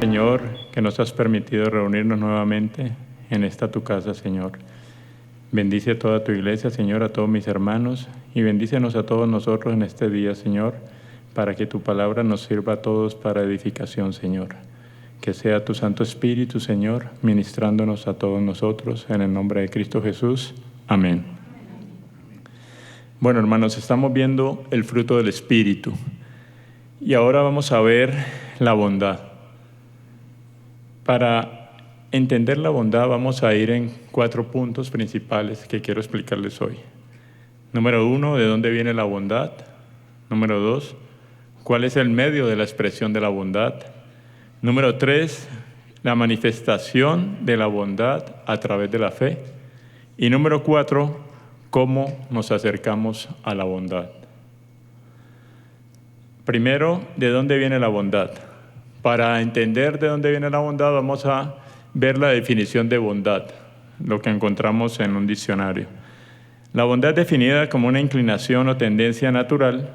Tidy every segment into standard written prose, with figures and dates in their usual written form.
Señor, que nos has permitido reunirnos nuevamente en esta tu casa, Señor. Bendice a toda tu iglesia, Señor, a todos mis hermanos, y bendícenos a todos nosotros en este día, Señor, para que tu palabra nos sirva a todos para edificación, Señor. Que sea tu Santo Espíritu, Señor, ministrándonos a todos nosotros, en el nombre de Cristo Jesús. Amén. Bueno, hermanos, estamos viendo el fruto del Espíritu, y ahora vamos a ver la bondad. Para entender la bondad vamos a ir en 4 puntos principales que quiero explicarles hoy. Número 1, ¿de dónde viene la bondad? Número 2, ¿cuál es el medio de la expresión de la bondad? Número 3, la manifestación de la bondad a través de la fe. Y número 4, ¿cómo nos acercamos a la bondad? Primero, ¿de dónde viene la bondad? Para entender de dónde viene la bondad, vamos a ver la definición de bondad, lo que encontramos en un diccionario. La bondad es definida como una inclinación o tendencia natural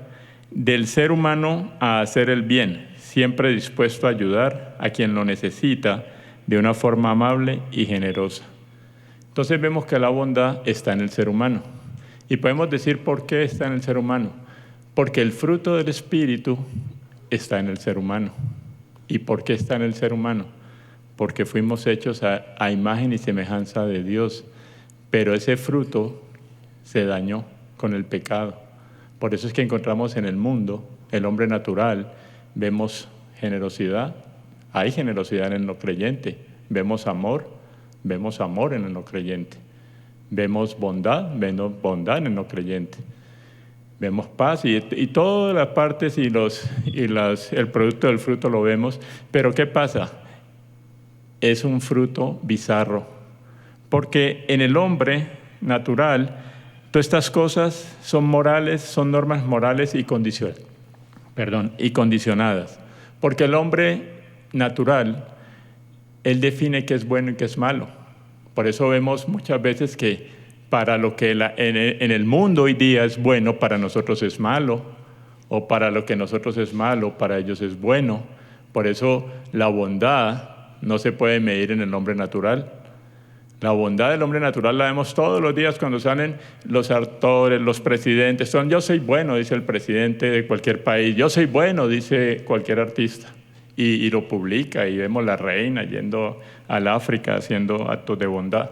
del ser humano a hacer el bien, siempre dispuesto a ayudar a quien lo necesita de una forma amable y generosa. Entonces vemos que la bondad está en el ser humano. Y podemos decir por qué está en el ser humano. Porque el fruto del Espíritu está en el ser humano. ¿Y por qué está en el ser humano? Porque fuimos hechos a imagen y semejanza de Dios, pero ese fruto se dañó con el pecado. Por eso es que encontramos en el mundo, el hombre natural, vemos generosidad, hay generosidad en el no creyente, vemos amor en el no creyente, vemos bondad en el no creyente. Vemos paz y todas las partes el producto del fruto lo vemos. Pero ¿qué pasa? Es un fruto bizarro. Porque en el hombre natural, todas estas cosas son morales, son normas morales y condicionadas. Porque el hombre natural, él define qué es bueno y qué es malo. Por eso vemos muchas veces que para lo que en el mundo hoy día es bueno, para nosotros es malo, o para lo que nosotros es malo, para ellos es bueno. Por eso la bondad no se puede medir en el hombre natural. La bondad del hombre natural la vemos todos los días cuando salen los actores, los presidentes. Yo soy bueno, dice el presidente de cualquier país. Yo soy bueno, dice cualquier artista. Y lo publica, y vemos la reina yendo al África haciendo actos de bondad.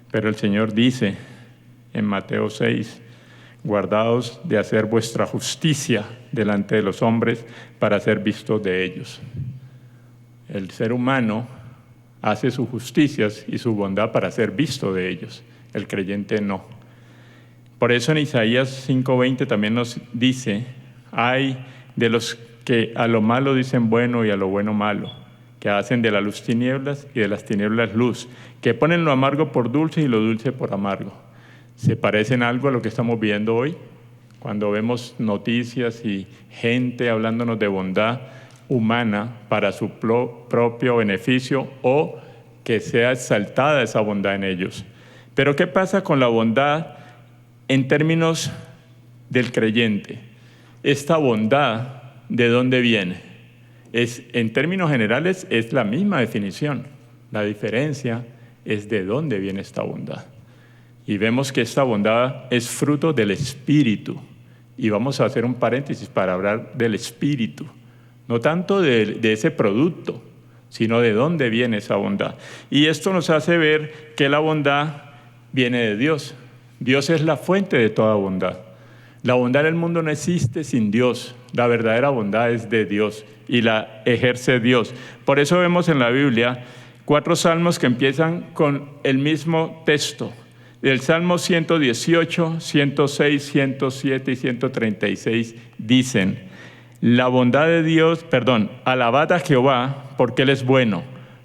Pero el Señor dice en Mateo 6, guardaos de hacer vuestra justicia delante de los hombres para ser vistos de ellos. El ser humano hace sus justicias y su bondad para ser visto de ellos. El creyente no. Por eso en Isaías 5:20 también nos dice, hay de los que a lo malo dicen bueno y a lo bueno malo, que hacen de la luz tinieblas y de las tinieblas luz, que ponen lo amargo por dulce y lo dulce por amargo. ¿Se parecen algo a lo que estamos viendo hoy? Cuando vemos noticias y gente hablándonos de bondad humana para su propio beneficio, o que sea exaltada esa bondad en ellos. Pero ¿qué pasa con la bondad en términos del creyente? Esta bondad, ¿de dónde viene? En términos generales es la misma definición. La diferencia es de dónde viene esta bondad. Y vemos que esta bondad es fruto del Espíritu. Y vamos a hacer un paréntesis para hablar del Espíritu. No tanto de ese producto, sino de dónde viene esa bondad. Y esto nos hace ver que la bondad viene de Dios. Dios es la fuente de toda bondad. La bondad en el mundo no existe sin Dios. La verdadera bondad es de Dios y la ejerce Dios. Por eso vemos en la Biblia 4 salmos que empiezan con el mismo texto. Del Salmo 118, 106, 107 y 136 dicen, alabad a Jehová porque Él es bueno,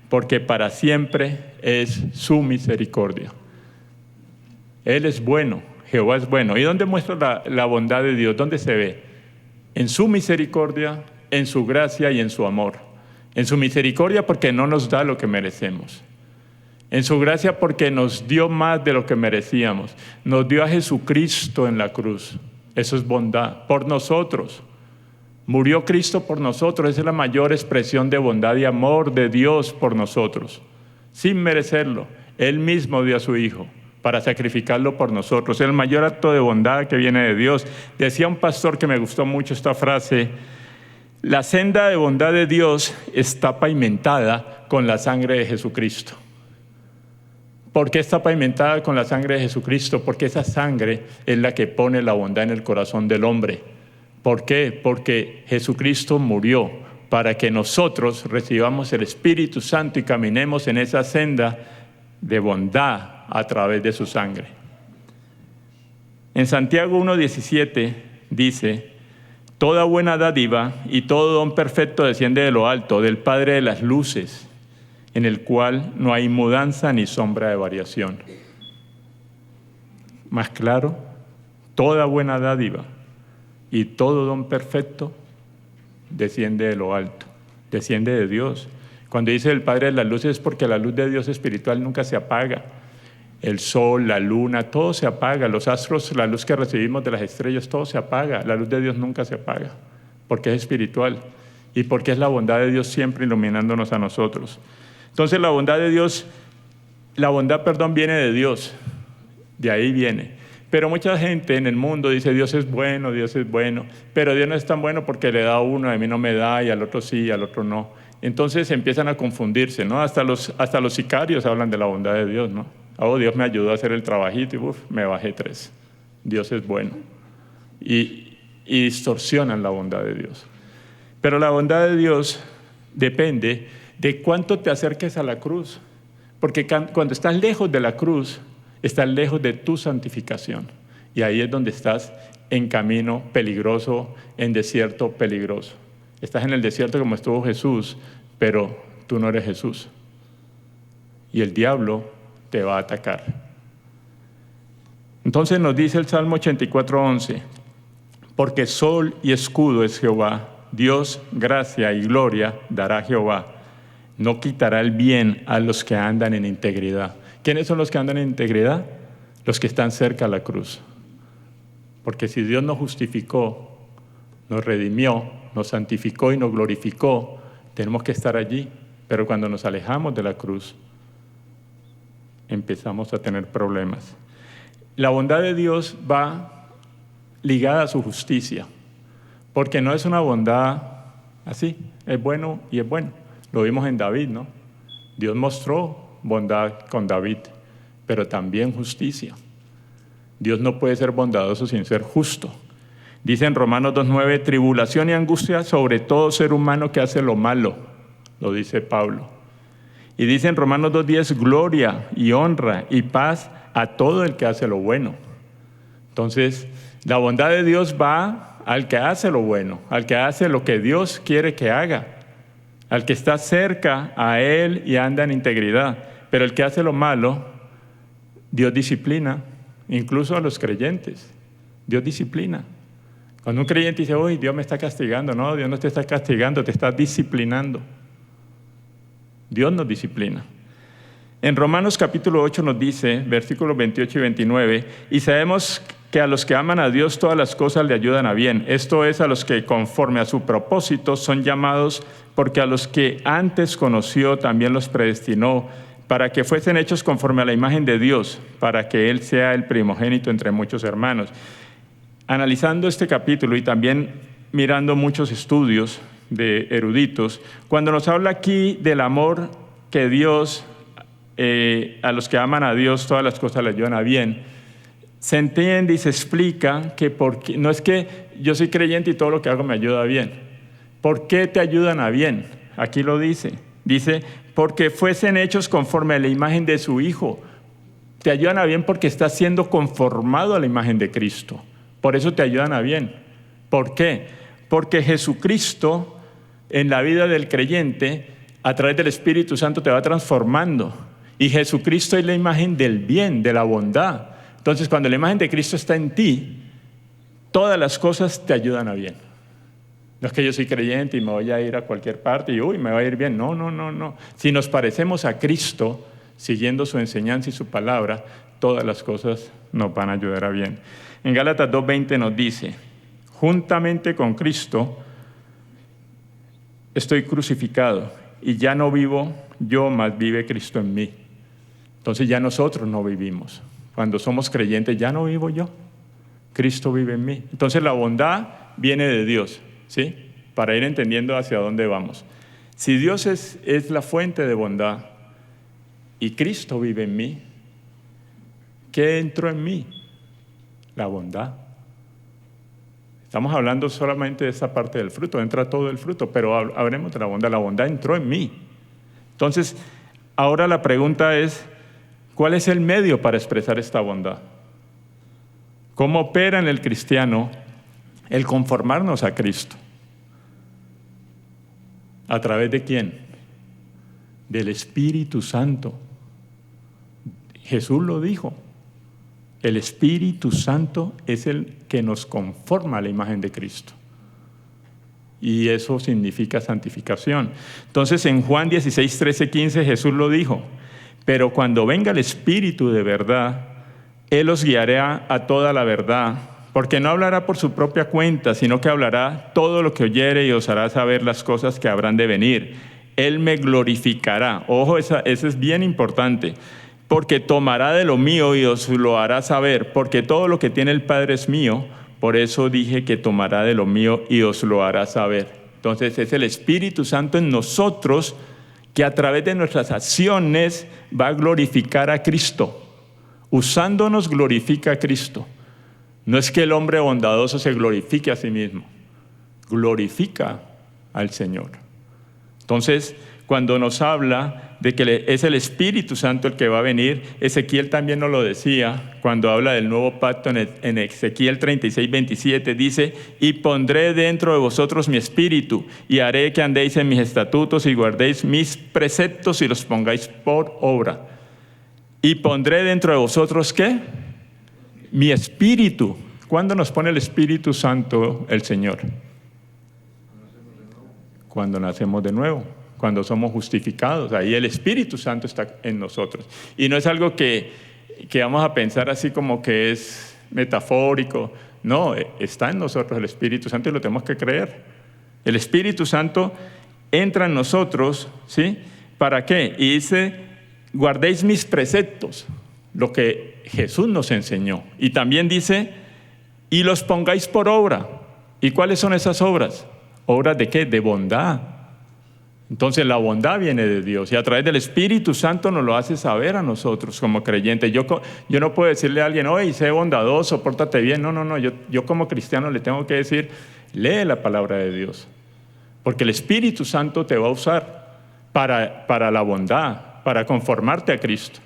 porque para siempre es su misericordia. Él es bueno, Jehová es bueno. ¿Y dónde muestra la bondad de Dios? ¿Dónde se ve? En su misericordia, en su gracia y en su amor. En su misericordia porque no nos da lo que merecemos. En su gracia porque nos dio más de lo que merecíamos. Nos dio a Jesucristo en la cruz. Eso es bondad por nosotros. Murió Cristo por nosotros. Esa es la mayor expresión de bondad y amor de Dios por nosotros. Sin merecerlo, Él mismo dio a su Hijo para sacrificarlo por nosotros. El mayor acto de bondad que viene de Dios. Decía un pastor que me gustó mucho esta frase: la senda de bondad de Dios está pavimentada con la sangre de Jesucristo. ¿Por qué está pavimentada con la sangre de Jesucristo? Porque esa sangre es la que pone la bondad en el corazón del hombre. ¿Por qué? Porque Jesucristo murió para que nosotros recibamos el Espíritu Santo y caminemos en esa senda de bondad a través de su sangre. En Santiago 1:17 dice: toda buena dádiva y todo don perfecto desciende de lo alto, del Padre de las luces, en el cual no hay mudanza ni sombra de variación. Más claro, toda buena dádiva y todo don perfecto desciende de lo alto, desciende de Dios. Cuando dice el Padre de las luces es porque la luz de Dios espiritual nunca se apaga. El sol, la luna, todo se apaga. Los astros, la luz que recibimos de las estrellas, todo se apaga. La luz de Dios nunca se apaga, porque es espiritual y porque es la bondad de Dios siempre iluminándonos a nosotros. Entonces la bondad, viene de Dios, de ahí viene. Pero mucha gente en el mundo dice: Dios es bueno, pero Dios no es tan bueno porque le da a uno, a mí no me da, y al otro sí, y al otro no. Entonces empiezan a confundirse, ¿no? Hasta los sicarios hablan de la bondad de Dios, ¿no? Oh, Dios me ayudó a hacer el trabajito y me bajé 3. Dios es bueno. Y distorsionan la bondad de Dios. Pero la bondad de Dios depende de cuánto te acerques a la cruz. Porque cuando estás lejos de la cruz, estás lejos de tu santificación. Y ahí es donde estás en camino peligroso, en desierto peligroso. Estás en el desierto como estuvo Jesús, pero tú no eres Jesús. Y el diablo te va a atacar. Entonces nos dice el Salmo 84:11: porque sol y escudo es Jehová, Dios gracia y gloria dará Jehová. No quitará el bien a los que andan en integridad. ¿Quiénes son los que andan en integridad? Los que están cerca a la cruz. Porque si Dios nos justificó, nos redimió, nos santificó y nos glorificó, tenemos que estar allí. Pero cuando nos alejamos de la cruz, empezamos a tener problemas. La bondad de Dios va ligada a su justicia, porque no es una bondad así, es bueno y es bueno. Lo vimos en David, ¿no? Dios mostró bondad con David, pero también justicia. Dios no puede ser bondadoso sin ser justo. Dice en Romanos 2:9: tribulación y angustia sobre todo ser humano que hace lo malo, lo dice Pablo. Y dice en Romanos 2:10: gloria y honra y paz a todo el que hace lo bueno. Entonces, la bondad de Dios va al que hace lo bueno, al que hace lo que Dios quiere que haga, al que está cerca a Él y anda en integridad. Pero el que hace lo malo, Dios disciplina, incluso a los creyentes. Dios disciplina. Cuando un creyente dice: uy, Dios me está castigando. No, Dios no te está castigando, te está disciplinando. Dios nos disciplina. En Romanos capítulo 8 nos dice, versículos 28 y 29, y sabemos que a los que aman a Dios todas las cosas le ayudan a bien. Esto es, a los que conforme a su propósito son llamados, porque a los que antes conoció también los predestinó, para que fuesen hechos conforme a la imagen de Dios, para que Él sea el primogénito entre muchos hermanos. Analizando este capítulo y también mirando muchos estudios de eruditos, cuando nos habla aquí del amor que Dios, a los que aman a Dios todas las cosas le ayudan a bien, se entiende y se explica que no es que yo soy creyente y todo lo que hago me ayuda bien. ¿Por qué te ayudan a bien? Aquí lo dice. Dice: porque fuesen hechos conforme a la imagen de su Hijo. Te ayudan a bien porque estás siendo conformado a la imagen de Cristo. Por eso te ayudan a bien. ¿Por qué? Porque Jesucristo en la vida del creyente, a través del Espíritu Santo, te va transformando. Y Jesucristo es la imagen del bien, de la bondad. Entonces, cuando la imagen de Cristo está en ti, todas las cosas te ayudan a bien. No es que yo soy creyente y me voy a ir a cualquier parte y me va a ir bien. No. Si nos parecemos a Cristo, siguiendo su enseñanza y su palabra, todas las cosas nos van a ayudar a bien. En Gálatas 2:20 nos dice: juntamente con Cristo estoy crucificado y ya no vivo yo, mas vive Cristo en mí. Entonces ya nosotros no vivimos. Cuando somos creyentes ya no vivo yo, Cristo vive en mí. Entonces la bondad viene de Dios, ¿sí? Para ir entendiendo hacia dónde vamos. Si Dios es la fuente de bondad y Cristo vive en mí, ¿qué entró en mí? La bondad. Estamos hablando solamente de esa parte del fruto, entra todo el fruto, pero hablemos de la bondad. La bondad entró en mí. Entonces, ahora la pregunta es, ¿cuál es el medio para expresar esta bondad? ¿Cómo opera en el cristiano el conformarnos a Cristo? ¿A través de quién? Del Espíritu Santo. Jesús lo dijo. El Espíritu Santo es el que nos conforma a la imagen de Cristo. Y eso significa santificación. Entonces en Juan 16, 13, 15 Jesús lo dijo. Pero cuando venga el Espíritu de verdad, Él os guiará a toda la verdad, porque no hablará por su propia cuenta, sino que hablará todo lo que oyere y os hará saber las cosas que habrán de venir. Él me glorificará. Ojo, eso es bien importante. Porque tomará de lo mío y os lo hará saber, porque todo lo que tiene el Padre es mío, por eso dije que tomará de lo mío y os lo hará saber. Entonces es el Espíritu Santo en nosotros que a través de nuestras acciones va a glorificar a Cristo. Usándonos glorifica a Cristo. No es que el hombre bondadoso se glorifique a sí mismo, glorifica al Señor. Entonces, cuando nos habla de que es el Espíritu Santo el que va a venir, Ezequiel también nos lo decía, cuando habla del nuevo pacto en Ezequiel 36, 27, dice, y pondré dentro de vosotros mi espíritu, y haré que andéis en mis estatutos y guardéis mis preceptos y los pongáis por obra. Y pondré dentro de vosotros, ¿qué? Mi espíritu. ¿Cuándo nos pone el Espíritu Santo el Señor? Cuando nacemos de nuevo. Cuando somos justificados, ahí el Espíritu Santo está en nosotros. Y no es algo que vamos a pensar así como que es metafórico. No, está en nosotros el Espíritu Santo y lo tenemos que creer. El Espíritu Santo entra en nosotros, ¿sí? ¿Para qué? Y dice, guardéis mis preceptos, lo que Jesús nos enseñó. Y también dice, y los pongáis por obra. ¿Y cuáles son esas obras? ¿Obras de qué? De bondad. Entonces la bondad viene de Dios y a través del Espíritu Santo nos lo hace saber a nosotros como creyentes. Yo no puedo decirle a alguien, oye, sé bondadoso, pórtate bien. No, yo como cristiano le tengo que decir, lee la palabra de Dios. Porque el Espíritu Santo te va a usar para la bondad, para conformarte a Cristo.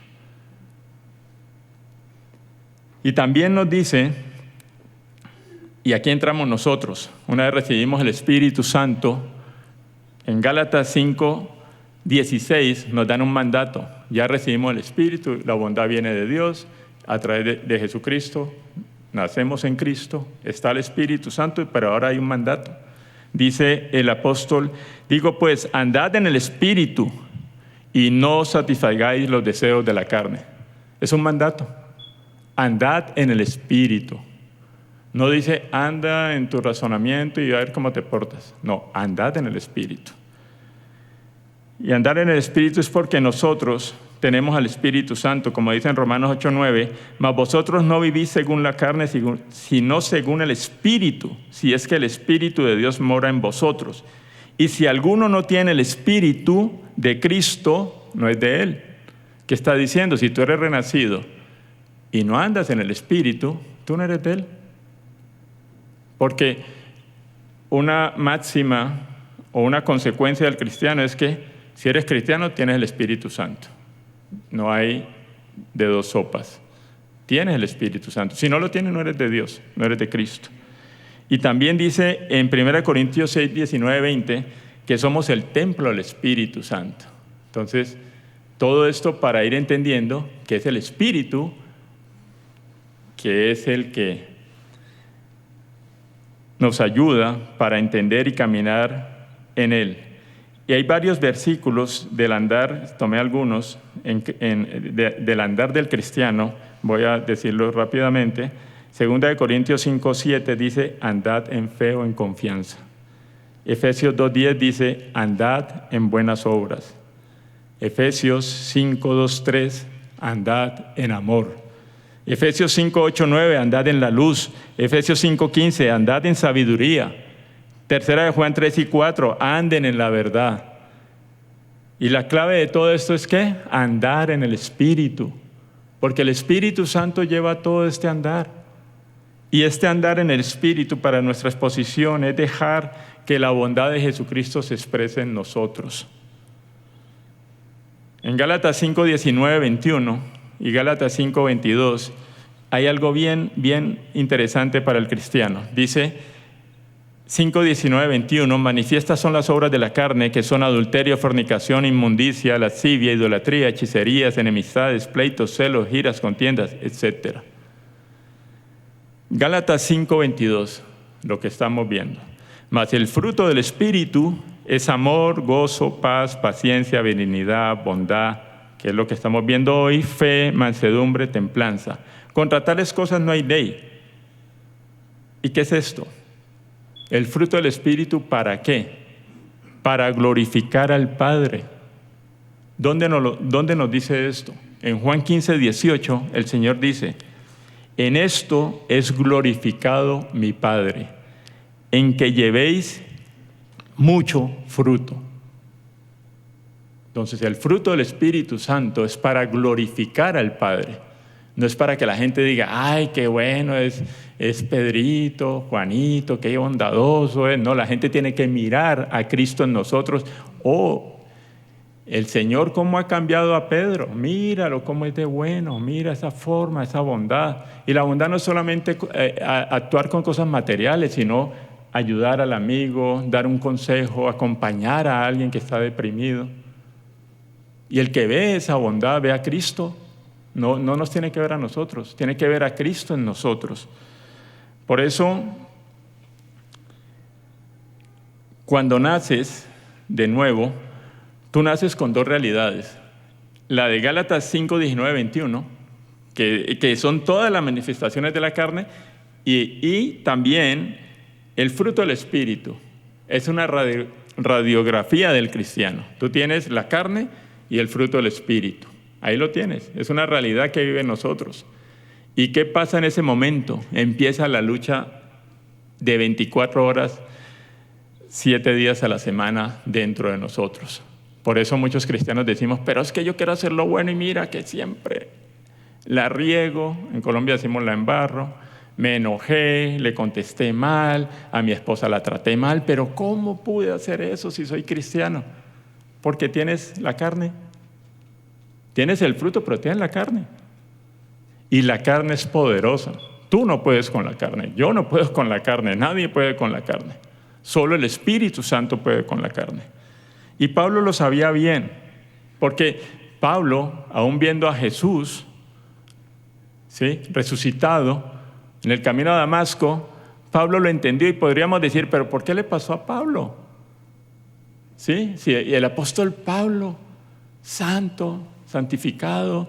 Y también nos dice, y aquí entramos nosotros, una vez recibimos el Espíritu Santo, en Gálatas 5, 16 nos dan un mandato. Ya recibimos el Espíritu, la bondad viene de Dios, a través de Jesucristo, nacemos en Cristo, está el Espíritu Santo, pero ahora hay un mandato. Dice el apóstol, digo pues, andad en el Espíritu y no satisfagáis los deseos de la carne. Es un mandato. Andad en el Espíritu. No dice, anda en tu razonamiento y a ver cómo te portas. No, andad en el Espíritu. Y andar en el Espíritu es porque nosotros tenemos al Espíritu Santo, como dice en Romanos 8:9, mas vosotros no vivís según la carne, sino según el Espíritu, si es que el Espíritu de Dios mora en vosotros. Y si alguno no tiene el Espíritu de Cristo, no es de Él. ¿Qué está diciendo? Si tú eres renacido y no andas en el Espíritu, tú no eres de Él. Porque una máxima o una consecuencia del cristiano es que si eres cristiano tienes el Espíritu Santo. No hay de dos sopas. Tienes el Espíritu Santo. Si no lo tienes, no eres de Dios, no eres de Cristo. Y también dice en 1 Corintios 6, 19, 20 que somos el templo del Espíritu Santo. Entonces, todo esto para ir entendiendo que es el Espíritu que es el que nos ayuda para entender y caminar en Él. Y hay varios versículos del andar, tomé algunos, del andar del cristiano, voy a decirlo rápidamente. 2 Corintios 5, 7 dice, andad en fe o en confianza. Efesios 2:10 dice, andad en buenas obras. Efesios 5:2-3, andad en amor. Efesios 5:8-9, andad en la luz. Efesios 5:15, andad en sabiduría. Tercera de Juan 3:4, anden en la verdad. Y la clave de todo esto es ¿qué? Andar en el Espíritu. Porque el Espíritu Santo lleva todo este andar. Y este andar en el Espíritu para nuestra exposición es dejar que la bondad de Jesucristo se exprese en nosotros. En Gálatas 5:19-21 y Gálatas 5:22 hay algo bien interesante para el cristiano. Dice 5:19-21, manifiestas son las obras de la carne, que son adulterio, fornicación, inmundicia, lascivia, idolatría, hechicerías, enemistades, pleitos, celos, iras, contiendas, etc. Gálatas 5:22, lo que estamos viendo. Mas el fruto del Espíritu es amor, gozo, paz, paciencia, benignidad, bondad, que es lo que estamos viendo hoy, fe, mansedumbre, templanza. Contra tales cosas no hay ley. ¿Y qué es esto? El fruto del Espíritu, ¿para qué? Para glorificar al Padre. ¿Dónde nos dice esto? En Juan 15:18, el Señor dice, en esto es glorificado mi Padre, en que llevéis mucho fruto. Entonces, el fruto del Espíritu Santo es para glorificar al Padre. No es para que la gente diga, ay, qué bueno es Pedrito, Juanito, qué bondadoso es. No, la gente tiene que mirar a Cristo en nosotros. Oh, el Señor cómo ha cambiado a Pedro. Míralo cómo es de bueno, mira esa forma, esa bondad. Y la bondad no es solamente actuar con cosas materiales, sino ayudar al amigo, dar un consejo, acompañar a alguien que está deprimido. Y el que ve esa bondad, ve a Cristo. No nos tiene que ver a nosotros, tiene que ver a Cristo en nosotros. Por eso, cuando naces de nuevo, tú naces con dos realidades. La de Gálatas 5:19-21, que son todas las manifestaciones de la carne, y también el fruto del Espíritu. Es una radiografía del cristiano. Tú tienes la carne y el fruto del Espíritu. Ahí lo tienes, es una realidad que vive en nosotros. ¿Y qué pasa en ese momento? Empieza la lucha de 24 horas, 7 días a la semana dentro de nosotros. Por eso muchos cristianos decimos, pero es que yo quiero hacer lo bueno y mira que siempre la riego, en Colombia decimos la embarro, me enojé, le contesté mal, a mi esposa la traté mal, pero ¿cómo pude hacer eso si soy cristiano? Porque tienes la carne. Tienes el fruto, pero tienes la carne. Y la carne es poderosa. Tú no puedes con la carne, yo no puedo con la carne, nadie puede con la carne. Solo el Espíritu Santo puede con la carne. Y Pablo lo sabía bien, porque Pablo, aún viendo a Jesús, ¿sí?, resucitado, en el camino a Damasco, Pablo lo entendió y podríamos decir, ¿pero por qué le pasó a Pablo? ¿Sí? Sí, y el apóstol Pablo, santo, santificado,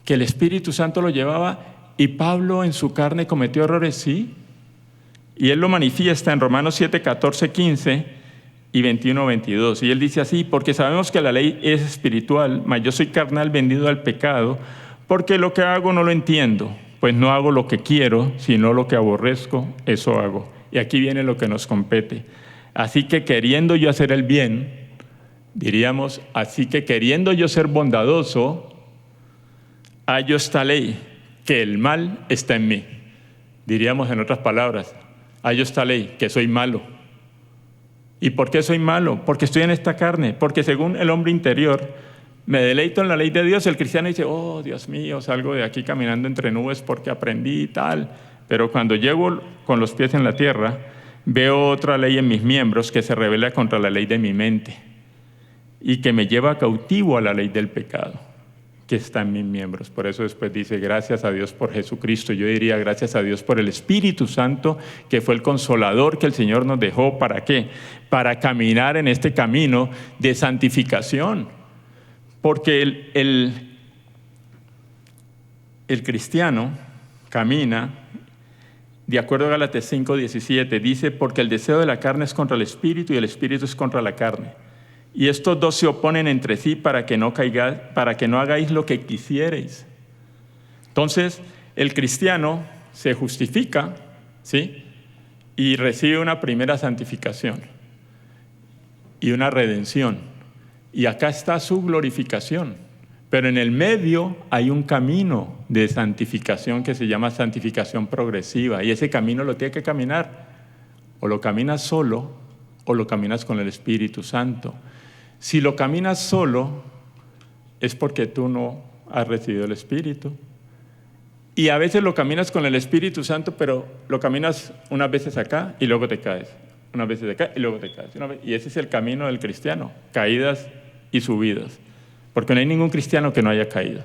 que el Espíritu Santo lo llevaba, y Pablo en su carne cometió errores, sí. Y él lo manifiesta en Romanos 7, 14, 15 y 21, 22. Y él dice así, porque sabemos que la ley es espiritual, mas yo soy carnal vendido al pecado, porque lo que hago no lo entiendo, pues no hago lo que quiero, sino lo que aborrezco, eso hago. Y aquí viene lo que nos compete. Así que queriendo yo hacer el bien, diríamos, así que queriendo yo ser bondadoso, hallo esta ley, que el mal está en mí. Diríamos en otras palabras, hallo esta ley, que soy malo. ¿Y por qué soy malo? Porque estoy en esta carne, porque según el hombre interior, me deleito en la ley de Dios. El cristiano dice, oh, Dios mío, salgo de aquí caminando entre nubes porque aprendí y tal. Pero cuando llego con los pies en la tierra, veo otra ley en mis miembros que se rebela contra la ley de mi mente y que me lleva cautivo a la ley del pecado que está en mis miembros. Por eso después dice, gracias a Dios por Jesucristo. Yo diría, gracias a Dios por el Espíritu Santo, que fue el consolador que el Señor nos dejó. ¿Para qué? Para caminar en este camino de santificación. Porque el cristiano camina de acuerdo a Gálatas 5:17, dice, porque el deseo de la carne es contra el espíritu y el espíritu es contra la carne. Y estos dos se oponen entre sí para que no hagáis lo que quisierais. Entonces, el cristiano se justifica, ¿sí? Y recibe una primera santificación y una redención. Y acá está su glorificación. Pero en el medio hay un camino de santificación que se llama santificación progresiva. Y ese camino lo tiene que caminar. O lo caminas solo o lo caminas con el Espíritu Santo. Si lo caminas solo, es porque tú no has recibido el Espíritu. Y a veces lo caminas con el Espíritu Santo, pero lo caminas unas veces acá y luego te caes. Unas veces acá y luego te caes. Y ese es el camino del cristiano, caídas y subidas. Porque no hay ningún cristiano que no haya caído.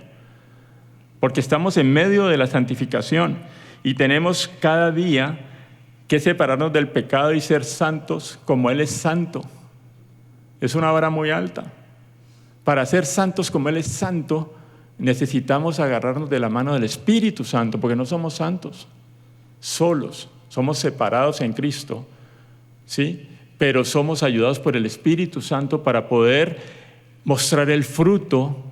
Porque estamos en medio de la santificación y tenemos cada día que separarnos del pecado y ser santos como Él es santo. Es una vara muy alta. Para ser santos como Él es santo, necesitamos agarrarnos de la mano del Espíritu Santo, porque no somos santos solos, somos separados en Cristo, ¿sí? Pero somos ayudados por el Espíritu Santo para poder mostrar el fruto,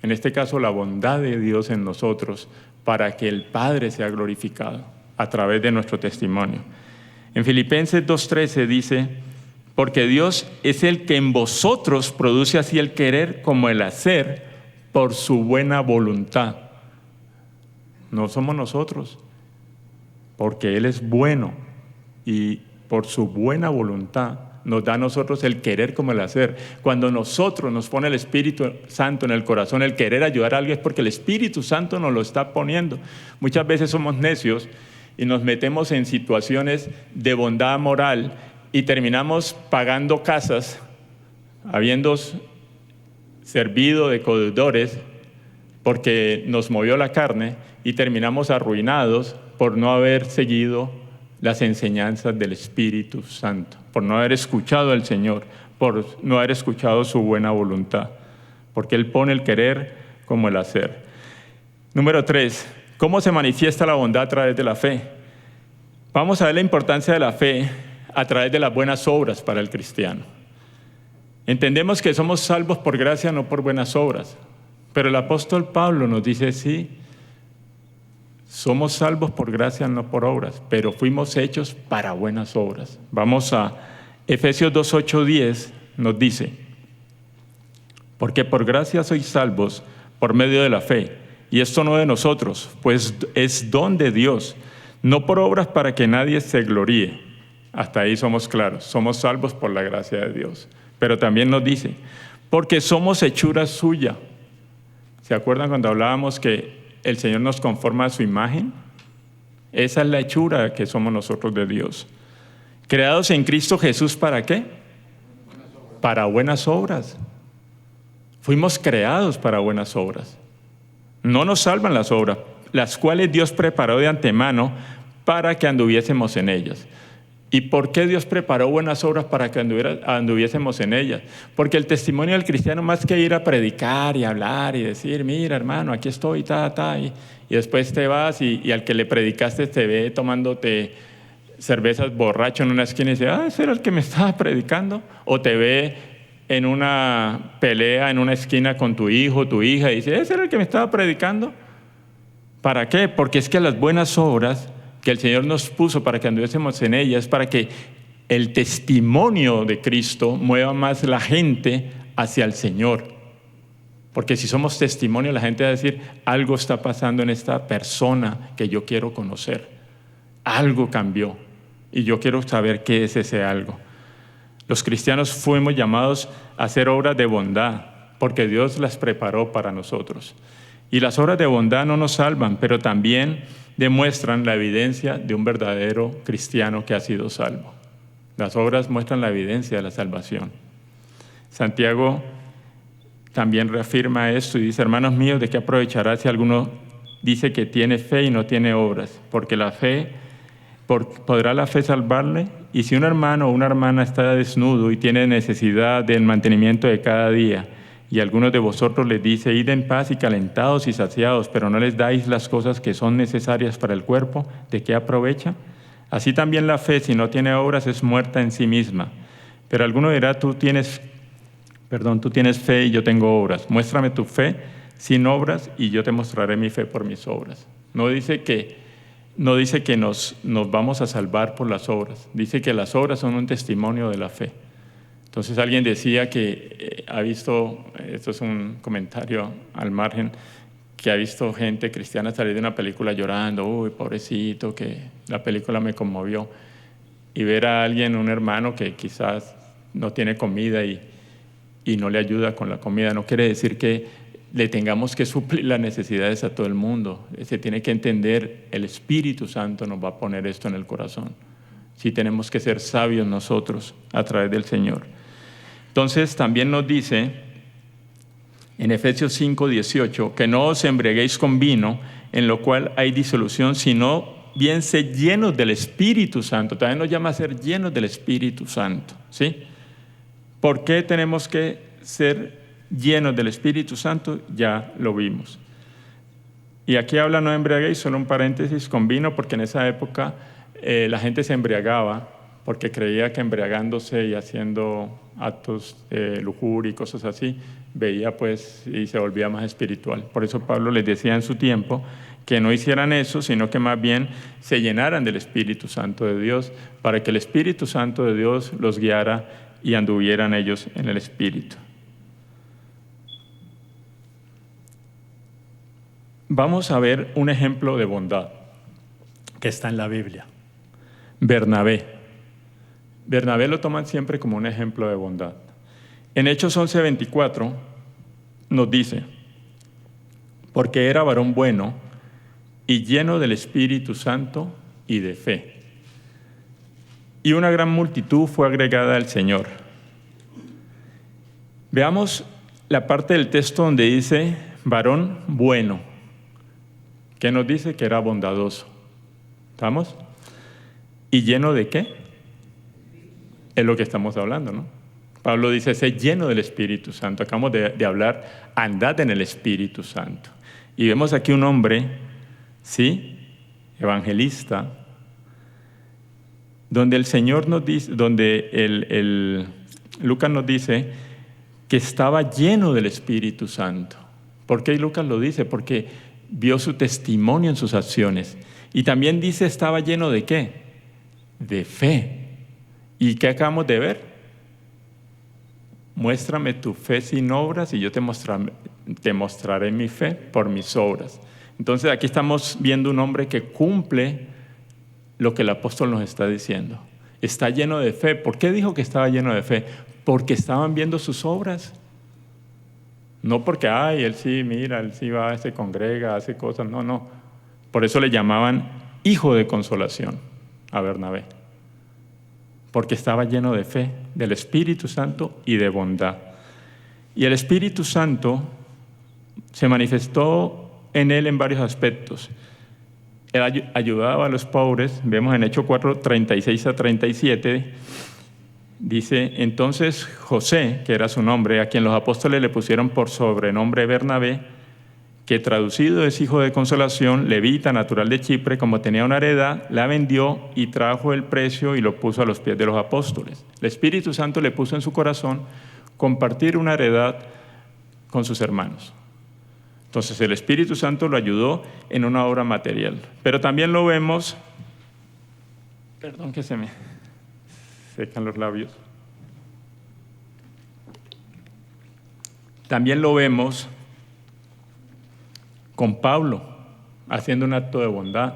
en este caso la bondad de Dios en nosotros, para que el Padre sea glorificado a través de nuestro testimonio. En Filipenses 2:13 dice, porque Dios es el que en vosotros produce así el querer como el hacer por su buena voluntad. No somos nosotros, porque Él es bueno y por su buena voluntad nos da a nosotros el querer como el hacer. Cuando nosotros nos pone el Espíritu Santo en el corazón, el querer ayudar a alguien es porque el Espíritu Santo nos lo está poniendo. Muchas veces somos necios y nos metemos en situaciones de bondad moral y terminamos pagando casas, habiendo servido de deudores porque nos movió la carne y terminamos arruinados por no haber seguido las enseñanzas del Espíritu Santo, por no haber escuchado al Señor, por no haber escuchado su buena voluntad, porque Él pone el querer como el hacer. Número 3, ¿cómo se manifiesta la bondad a través de la fe? Vamos a ver la importancia de la fe a través de las buenas obras para el cristiano. Entendemos que somos salvos por gracia, no por buenas obras, pero el apóstol Pablo nos dice, sí, somos salvos por gracia, no por obras, pero fuimos hechos para buenas obras. Vamos a Efesios 2:8-10, nos dice, porque por gracia sois salvos por medio de la fe, y esto no de nosotros, pues es don de Dios, no por obras para que nadie se gloríe. Hasta ahí somos claros, somos salvos por la gracia de Dios. Pero también nos dice, porque somos hechura suya. ¿Se acuerdan cuando hablábamos que el Señor nos conforma a su imagen? Esa es la hechura que somos nosotros de Dios. Creados en Cristo Jesús, ¿para qué? Para buenas obras. Fuimos creados para buenas obras. No nos salvan las obras, las cuales Dios preparó de antemano para que anduviésemos en ellas. ¿Y por qué Dios preparó buenas obras para que anduviésemos en ellas? Porque el testimonio del cristiano, más que ir a predicar y hablar y decir, mira hermano, aquí estoy, y después te vas y al que le predicaste te ve tomándote cervezas borracho en una esquina y dice, ese era el que me estaba predicando. O te ve en una pelea en una esquina con tu hijo, tu hija, y dice, ese era el que me estaba predicando. ¿Para qué? Porque es que las buenas obras que el Señor nos puso para que anduviésemos en ellas, para que el testimonio de Cristo mueva más la gente hacia el Señor. Porque si somos testimonio, la gente va a decir, algo está pasando en esta persona que yo quiero conocer. Algo cambió y yo quiero saber qué es ese algo. Los cristianos fuimos llamados a hacer obras de bondad, porque Dios las preparó para nosotros. Y las obras de bondad no nos salvan, pero también demuestran la evidencia de un verdadero cristiano que ha sido salvo. Las obras muestran la evidencia de la salvación. Santiago también reafirma esto y dice, hermanos míos, ¿de qué aprovechará si alguno dice que tiene fe y no tiene obras? Porque ¿podrá la fe salvarle? Y si un hermano o una hermana está desnudo y tiene necesidad del mantenimiento de cada día, y algunos de vosotros les dice, id en paz y calentados y saciados, pero no les dais las cosas que son necesarias para el cuerpo, ¿de qué aprovecha? Así también la fe, si no tiene obras, es muerta en sí misma. Pero alguno dirá, tú tienes fe y yo tengo obras. Muéstrame tu fe sin obras y yo te mostraré mi fe por mis obras. No dice que nos vamos a salvar por las obras. Dice que las obras son un testimonio de la fe. Entonces alguien decía que ha visto, esto es un comentario al margen, que ha visto gente cristiana salir de una película llorando, uy, pobrecito, que la película me conmovió. Y ver a alguien, un hermano que quizás no tiene comida y no le ayuda con la comida, no quiere decir que le tengamos que suplir las necesidades a todo el mundo. Se tiene que entender, el Espíritu Santo nos va a poner esto en el corazón. Sí tenemos que ser sabios nosotros a través del Señor. Entonces también nos dice en Efesios 5:18 que no os embriaguéis con vino, en lo cual hay disolución, sino bien sed llenos del Espíritu Santo. También nos llama a ser llenos del Espíritu Santo, ¿sí? ¿Por qué tenemos que ser llenos del Espíritu Santo? Ya lo vimos. Y aquí habla no embriaguéis, solo un paréntesis, con vino, porque en esa época la gente se embriagaba porque creía que embriagándose y haciendo actos de lujuria y cosas así, veía pues y se volvía más espiritual. Por eso Pablo les decía en su tiempo que no hicieran eso, sino que más bien se llenaran del Espíritu Santo de Dios, para que el Espíritu Santo de Dios los guiara y anduvieran ellos en el Espíritu. Vamos a ver un ejemplo de bondad que está en la Biblia. Bernabé lo toman siempre como un ejemplo de bondad. En Hechos 11:24 nos dice, porque era varón bueno y lleno del Espíritu Santo y de fe. Y una gran multitud fue agregada al Señor. Veamos la parte del texto donde dice varón bueno, que nos dice que era bondadoso. ¿Estamos? ¿Y lleno de qué? Es lo que estamos hablando, ¿no? Pablo dice, sé lleno del Espíritu Santo. Acabamos de hablar, andad en el Espíritu Santo. Y vemos aquí un hombre, ¿sí? Evangelista, donde el Señor nos dice, donde Lucas nos dice que estaba lleno del Espíritu Santo. ¿Por qué Lucas lo dice? Porque vio su testimonio en sus acciones. Y también dice, estaba lleno de ¿qué? De fe. ¿Y qué acabamos de ver? Muéstrame tu fe sin obras y yo te mostraré mi fe por mis obras. Entonces aquí estamos viendo un hombre que cumple lo que el apóstol nos está diciendo. Está lleno de fe. ¿Por qué dijo que estaba lleno de fe? Porque estaban viendo sus obras. No porque, él sí, mira, él sí va, se congrega, hace cosas. No. Por eso le llamaban hijo de consolación a Bernabé. Porque estaba lleno de fe, del Espíritu Santo y de bondad. Y el Espíritu Santo se manifestó en él en varios aspectos. Él ayudaba a los pobres, vemos en Hechos 4:36-37, dice, entonces José, que era su nombre, a quien los apóstoles le pusieron por sobrenombre Bernabé, que traducido es hijo de consolación, levita, natural de Chipre, como tenía una heredad, la vendió y trajo el precio y lo puso a los pies de los apóstoles. El Espíritu Santo le puso en su corazón compartir una heredad con sus hermanos. Entonces el Espíritu Santo lo ayudó en una obra material. Pero también lo vemos, perdón que se me secan los labios. También lo vemos con Pablo, haciendo un acto de bondad.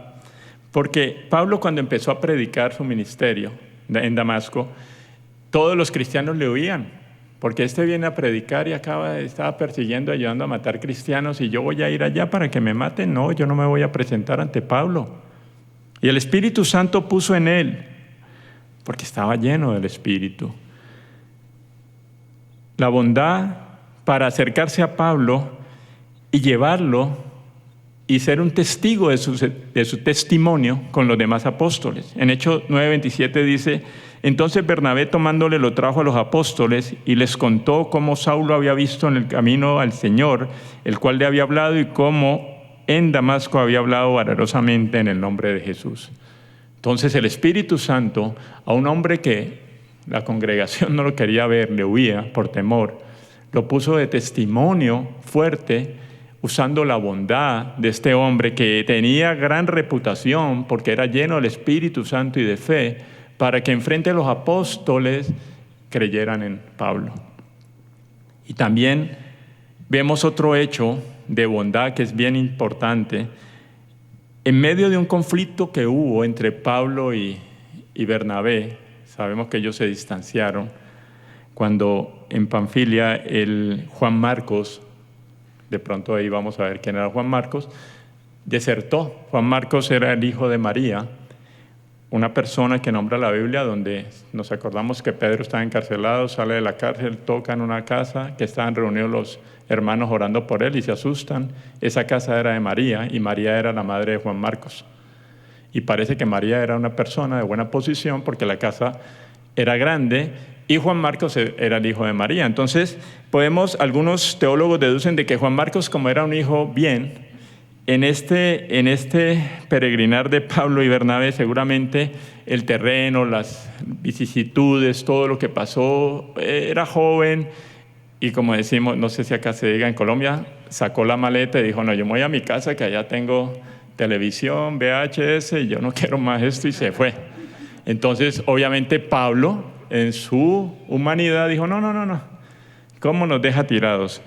Porque Pablo, cuando empezó a predicar su ministerio en Damasco, todos los cristianos le oían, porque este viene a predicar y estaba persiguiendo, ayudando a matar cristianos, y yo voy a ir allá para que me maten. No, yo no me voy a presentar ante Pablo. Y el Espíritu Santo puso en él, porque estaba lleno del Espíritu, la bondad para acercarse a Pablo y llevarlo y ser un testigo de su testimonio con los demás apóstoles. En Hechos 9:27 dice, entonces Bernabé tomándole lo trajo a los apóstoles y les contó cómo Saulo había visto en el camino al Señor, el cual le había hablado, y cómo en Damasco había hablado valerosamente en el nombre de Jesús. Entonces el Espíritu Santo, a un hombre que la congregación no lo quería ver, le huía por temor, lo puso de testimonio fuerte, usando la bondad de este hombre que tenía gran reputación porque era lleno del Espíritu Santo y de fe, para que enfrente a los apóstoles creyeran en Pablo. Y también vemos otro hecho de bondad que es bien importante. En medio de un conflicto que hubo entre Pablo y Bernabé, sabemos que ellos se distanciaron, cuando en Panfilia el Juan Marcos, de pronto ahí vamos a ver quién era Juan Marcos, desertó. Juan Marcos era el hijo de María, una persona que nombra la Biblia donde nos acordamos que Pedro estaba encarcelado, sale de la cárcel, toca en una casa, que estaban reunidos los hermanos orando por él y se asustan. Esa casa era de María y María era la madre de Juan Marcos. Y parece que María era una persona de buena posición porque la casa era grande y Juan Marcos era el hijo de María. Entonces, algunos teólogos deducen de que Juan Marcos, como era un hijo bien, en este peregrinar de Pablo y Bernabé, seguramente el terreno, las vicisitudes, todo lo que pasó, era joven y como decimos, no sé si acá se diga en Colombia, sacó la maleta y dijo, no, yo me voy a mi casa que allá tengo televisión, VHS, y yo no quiero más esto, y se fue. Entonces, obviamente Pablo, en su humanidad, dijo, no, ¿cómo nos deja tirados?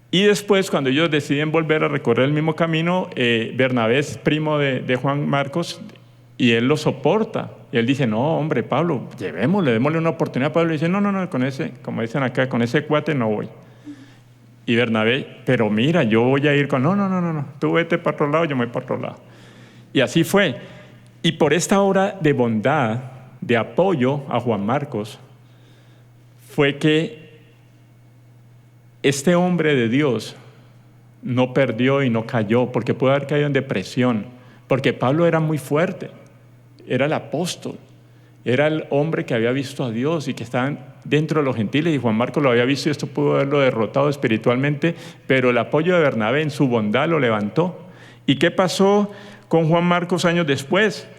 Y después, cuando ellos deciden volver a recorrer el mismo camino, Bernabé es primo de Juan Marcos y él lo soporta. Y él dice, no, hombre, Pablo, démosle una oportunidad a Pablo. Y dice, no, con ese, como dicen acá, con ese cuate no voy. Y Bernabé, pero mira, yo voy a ir con, no, tú vete para otro lado, yo me voy para otro lado. Y así fue. Y por esta obra de bondad, de apoyo a Juan Marcos, fue que este hombre de Dios no perdió y no cayó, porque pudo haber caído en depresión, porque Pablo era muy fuerte, era el apóstol, era el hombre que había visto a Dios y que estaba dentro de los gentiles, y Juan Marcos lo había visto y esto pudo haberlo derrotado espiritualmente, pero el apoyo de Bernabé en su bondad lo levantó. ¿Y qué pasó con Juan Marcos años después?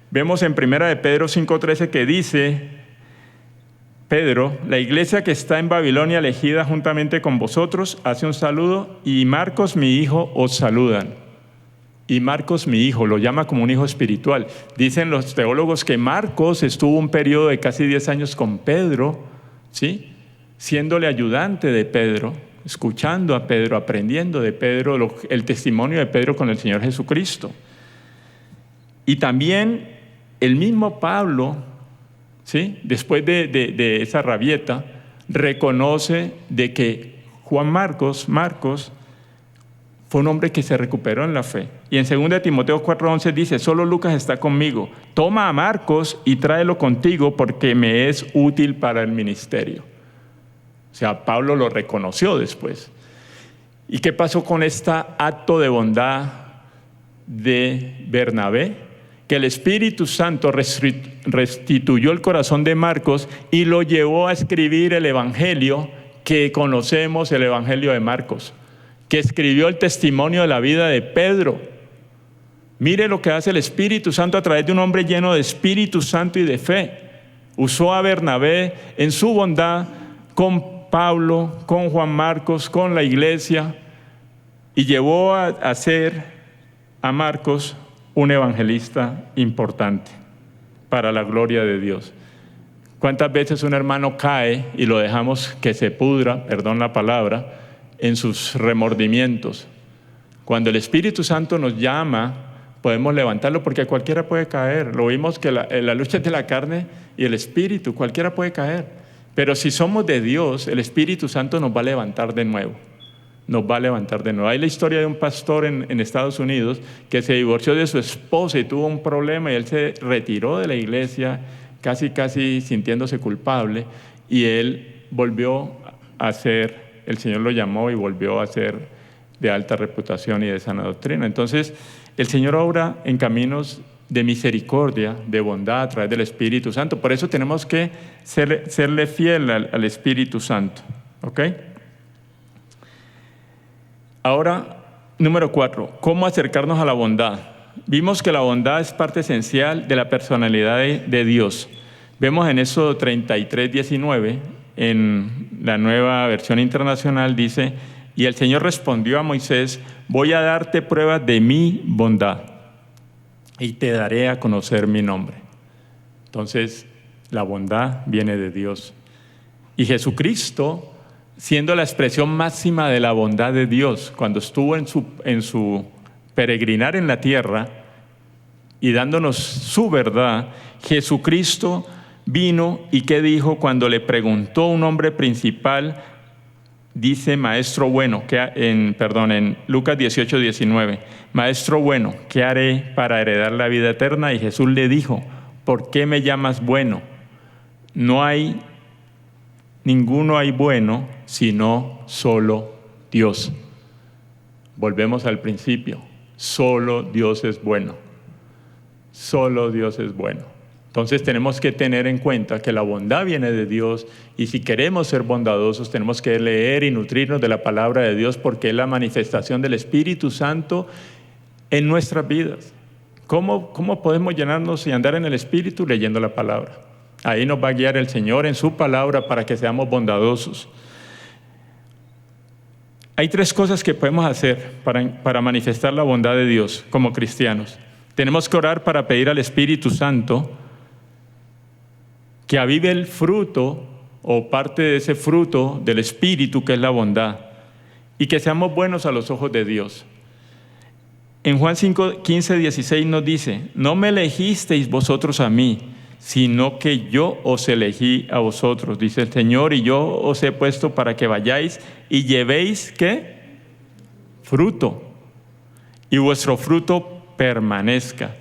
Vemos en 1 de Pedro 5:13 que dice, Pedro, la iglesia que está en Babilonia elegida juntamente con vosotros, hace un saludo, y Marcos mi hijo os saludan. Y Marcos mi hijo, lo llama como un hijo espiritual. Dicen los teólogos que Marcos estuvo un periodo de casi 10 años con Pedro, ¿sí? Siéndole ayudante de Pedro, escuchando a Pedro, aprendiendo de Pedro, el testimonio de Pedro con el Señor Jesucristo. Y también el mismo Pablo, ¿sí? Después de esa rabieta, reconoce de que Juan Marcos fue un hombre que se recuperó en la fe. Y en 2 Timoteo 4:11 dice, solo Lucas está conmigo. Toma a Marcos y tráelo contigo porque me es útil para el ministerio. O sea, Pablo lo reconoció después. ¿Y qué pasó con este acto de bondad de Bernabé? Que el Espíritu Santo restituyó el corazón de Marcos y lo llevó a escribir el Evangelio que conocemos, el Evangelio de Marcos, que escribió el testimonio de la vida de Pedro. Mire lo que hace el Espíritu Santo a través de un hombre lleno de Espíritu Santo y de fe. Usó a Bernabé en su bondad con Pablo, con Juan Marcos, con la iglesia, y llevó a hacer a Marcos un evangelista importante para la gloria de Dios. ¿Cuántas veces un hermano cae y lo dejamos que se pudra, perdón la palabra, en sus remordimientos? Cuando el Espíritu Santo nos llama, podemos levantarlo, porque cualquiera puede caer. Lo vimos que la lucha es de la carne y el Espíritu, cualquiera puede caer. Pero si somos de Dios, el Espíritu Santo nos va a levantar de nuevo. Nos va a levantar de nuevo. Hay la historia de un pastor en Estados Unidos que se divorció de su esposa y tuvo un problema y él se retiró de la iglesia casi sintiéndose culpable, y él volvió a ser, el Señor lo llamó y volvió a ser de alta reputación y de sana doctrina. Entonces, el Señor obra en caminos de misericordia, de bondad a través del Espíritu Santo. Por eso tenemos que serle fiel al Espíritu Santo. ¿Ok? Ahora, número 4, ¿cómo acercarnos a la bondad? Vimos que la bondad es parte esencial de la personalidad de Dios. Vemos en Éxodo 33:19, en la Nueva Versión Internacional, dice: y el Señor respondió a Moisés: voy a darte pruebas de mi bondad y te daré a conocer mi nombre. Entonces, la bondad viene de Dios. Y Jesucristo, siendo la expresión máxima de la bondad de Dios, cuando estuvo en su peregrinar en la tierra y dándonos su verdad, Jesucristo vino y ¿qué dijo cuando le preguntó un hombre principal? Dice: maestro bueno, en Lucas 18:19, maestro bueno, ¿qué haré para heredar la vida eterna? Y Jesús le dijo: ¿por qué me llamas bueno? Ninguno hay bueno, sino solo Dios. Volvemos al principio. Solo Dios es bueno. Solo Dios es bueno. Entonces tenemos que tener en cuenta que la bondad viene de Dios, y si queremos ser bondadosos tenemos que leer y nutrirnos de la palabra de Dios, porque es la manifestación del Espíritu Santo en nuestras vidas. ¿Cómo podemos llenarnos y andar en el Espíritu? Leyendo la palabra. Ahí nos va a guiar el Señor en su palabra para que seamos bondadosos. Hay 3 cosas que podemos hacer para manifestar la bondad de Dios como cristianos. Tenemos que orar para pedir al Espíritu Santo que avive el fruto o parte de ese fruto del Espíritu, que es la bondad, y que seamos buenos a los ojos de Dios. En Juan 15:16 nos dice: no me elegisteis vosotros a mí, sino que yo os elegí a vosotros, dice el Señor, y yo os he puesto para que vayáis y llevéis, ¿qué? Fruto, y vuestro fruto permanezca,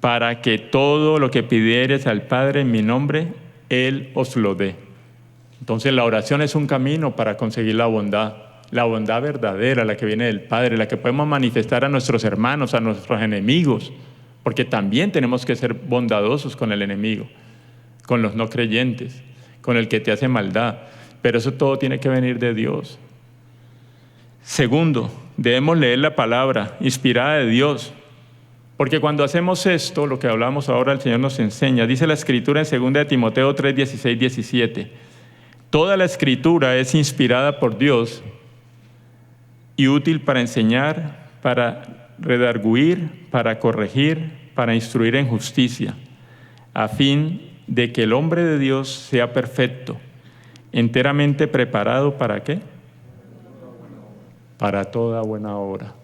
para que todo lo que pidiereis al Padre en mi nombre, Él os lo dé. Entonces la oración es un camino para conseguir la bondad verdadera, la que viene del Padre, la que podemos manifestar a nuestros hermanos, a nuestros enemigos, porque también tenemos que ser bondadosos con el enemigo, con los no creyentes, con el que te hace maldad, pero eso todo tiene que venir de Dios. Segundo, debemos leer la palabra inspirada de Dios, porque cuando hacemos esto, lo que hablamos ahora, el Señor nos enseña. Dice la Escritura en 2 Timoteo 3:16-17: toda la Escritura es inspirada por Dios y útil para enseñar, para redarguir, para corregir, para instruir en justicia, a fin de que el hombre de Dios sea perfecto, enteramente preparado ¿para qué? Para toda buena obra.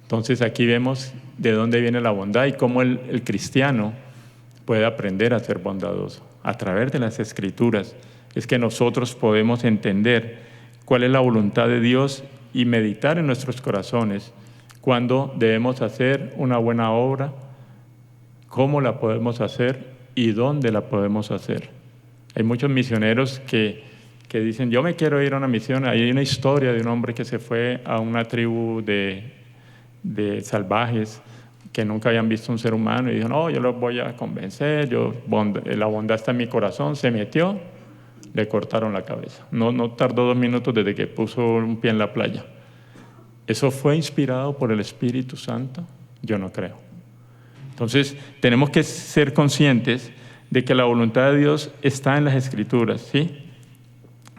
Entonces aquí vemos de dónde viene la bondad y cómo el cristiano puede aprender a ser bondadoso. A través de las Escrituras es que nosotros podemos entender cuál es la voluntad de Dios y meditar en nuestros corazones cuándo debemos hacer una buena obra, cómo la podemos hacer y dónde la podemos hacer. Hay muchos misioneros que dicen: yo me quiero ir a una misión. Hay una historia de un hombre que se fue a una tribu de salvajes que nunca habían visto un ser humano y dijo: no, yo los voy a convencer, la bondad está en mi corazón. Se metió, le cortaron la cabeza. No tardó 2 minutos desde que puso un pie en la playa. ¿Eso fue inspirado por el Espíritu Santo? Yo no creo. Entonces tenemos que ser conscientes de que la voluntad de Dios está en las Escrituras, ¿sí?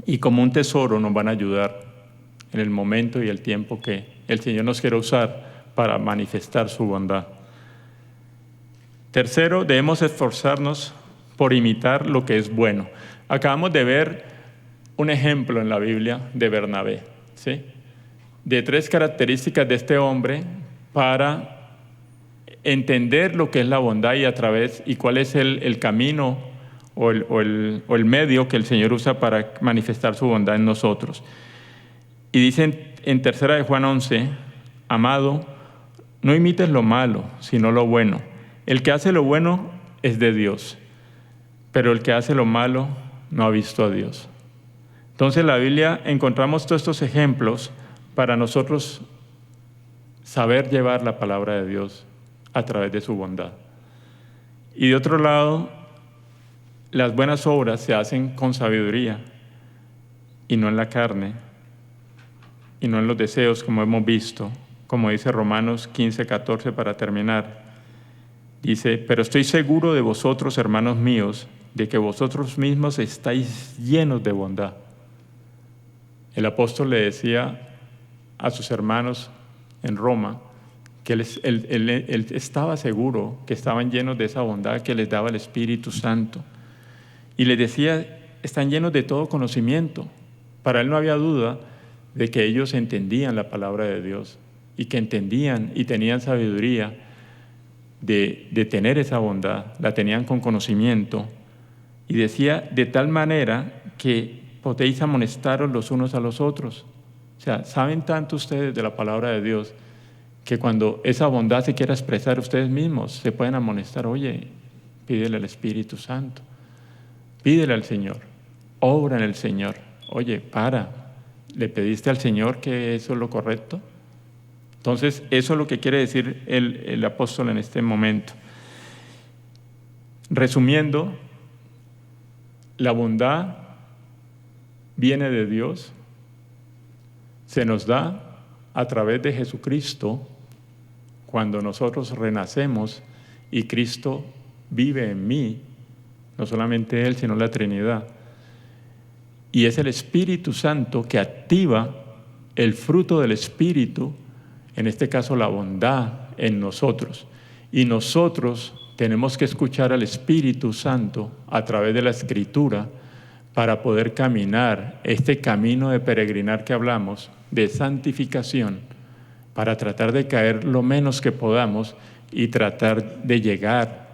Y como un tesoro nos van a ayudar en el momento y el tiempo que el Señor nos quiere usar para manifestar su bondad. Tercero, debemos esforzarnos por imitar lo que es bueno. Acabamos de ver un ejemplo en la Biblia de Bernabé, ¿sí? De 3 características de este hombre para entender lo que es la bondad y cuál es el camino o el medio que el Señor usa para manifestar su bondad en nosotros. Y dice en 3 de Juan 11: amado, no imites lo malo, sino lo bueno. El que hace lo bueno es de Dios, pero el que hace lo malo no ha visto a Dios. Entonces en la Biblia encontramos todos estos ejemplos para nosotros saber llevar la palabra de Dios a través de su bondad. Y de otro lado, las buenas obras se hacen con sabiduría y no en la carne y no en los deseos, como hemos visto, como dice Romanos 15:14 para terminar. Dice, pero estoy seguro de vosotros, hermanos míos, de que vosotros mismos estáis llenos de bondad. El apóstol le decía a sus hermanos en Roma que él estaba seguro que estaban llenos de esa bondad que les daba el Espíritu Santo. Y les decía, están llenos de todo conocimiento. Para él no había duda de que ellos entendían la palabra de Dios y que entendían y tenían sabiduría de tener esa bondad, la tenían con conocimiento. Y decía, de tal manera que podéis amonestaros los unos a los otros. O sea, saben tanto ustedes de la palabra de Dios que cuando esa bondad se quiera expresar ustedes mismos, se pueden amonestar, oye, pídele al Espíritu Santo, pídele al Señor, obra en el Señor. Oye, ¿le pediste al Señor que eso es lo correcto? Entonces, eso es lo que quiere decir el apóstol en este momento. Resumiendo, la bondad viene de Dios, se nos da a través de Jesucristo cuando nosotros renacemos y Cristo vive en mí, no solamente Él, sino la Trinidad. Y es el Espíritu Santo que activa el fruto del Espíritu, en este caso la bondad en nosotros. Y nosotros tenemos que escuchar al Espíritu Santo a través de la Escritura para poder caminar este camino de peregrinar que hablamos, de santificación, para tratar de caer lo menos que podamos y tratar de llegar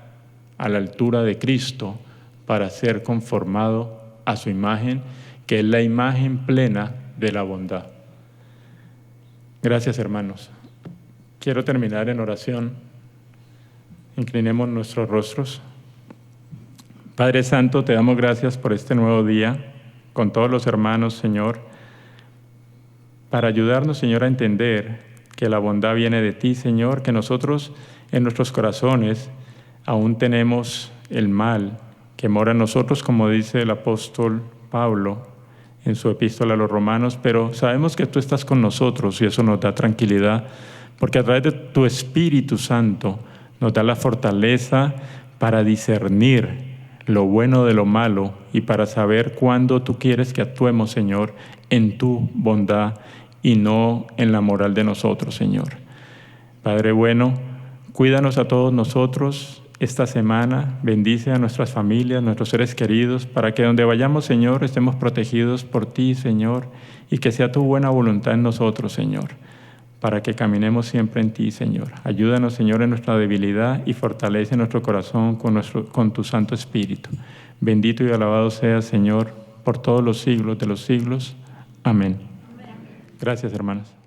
a la altura de Cristo para ser conformado a su imagen, que es la imagen plena de la bondad. Gracias, hermanos. Quiero terminar en oración. Inclinemos nuestros rostros. Padre Santo, te damos gracias por este nuevo día, con todos los hermanos, Señor, para ayudarnos, Señor, a entender que la bondad viene de ti, Señor, que nosotros en nuestros corazones aún tenemos el mal que mora en nosotros, como dice el apóstol Pablo en su epístola a los Romanos, pero sabemos que tú estás con nosotros y eso nos da tranquilidad, porque a través de tu Espíritu Santo nos da la fortaleza para discernir lo bueno de lo malo y para saber cuándo tú quieres que actuemos, Señor, en tu bondad y no en la moral de nosotros, Señor. Padre bueno, cuídanos a todos nosotros esta semana, bendice a nuestras familias, nuestros seres queridos, para que donde vayamos, Señor, estemos protegidos por ti, Señor, y que sea tu buena voluntad en nosotros, Señor, para que caminemos siempre en ti, Señor. Ayúdanos, Señor, en nuestra debilidad y fortalece nuestro corazón con tu Santo Espíritu. Bendito y alabado seas, Señor, por todos los siglos de los siglos. Amén. Gracias, hermanos.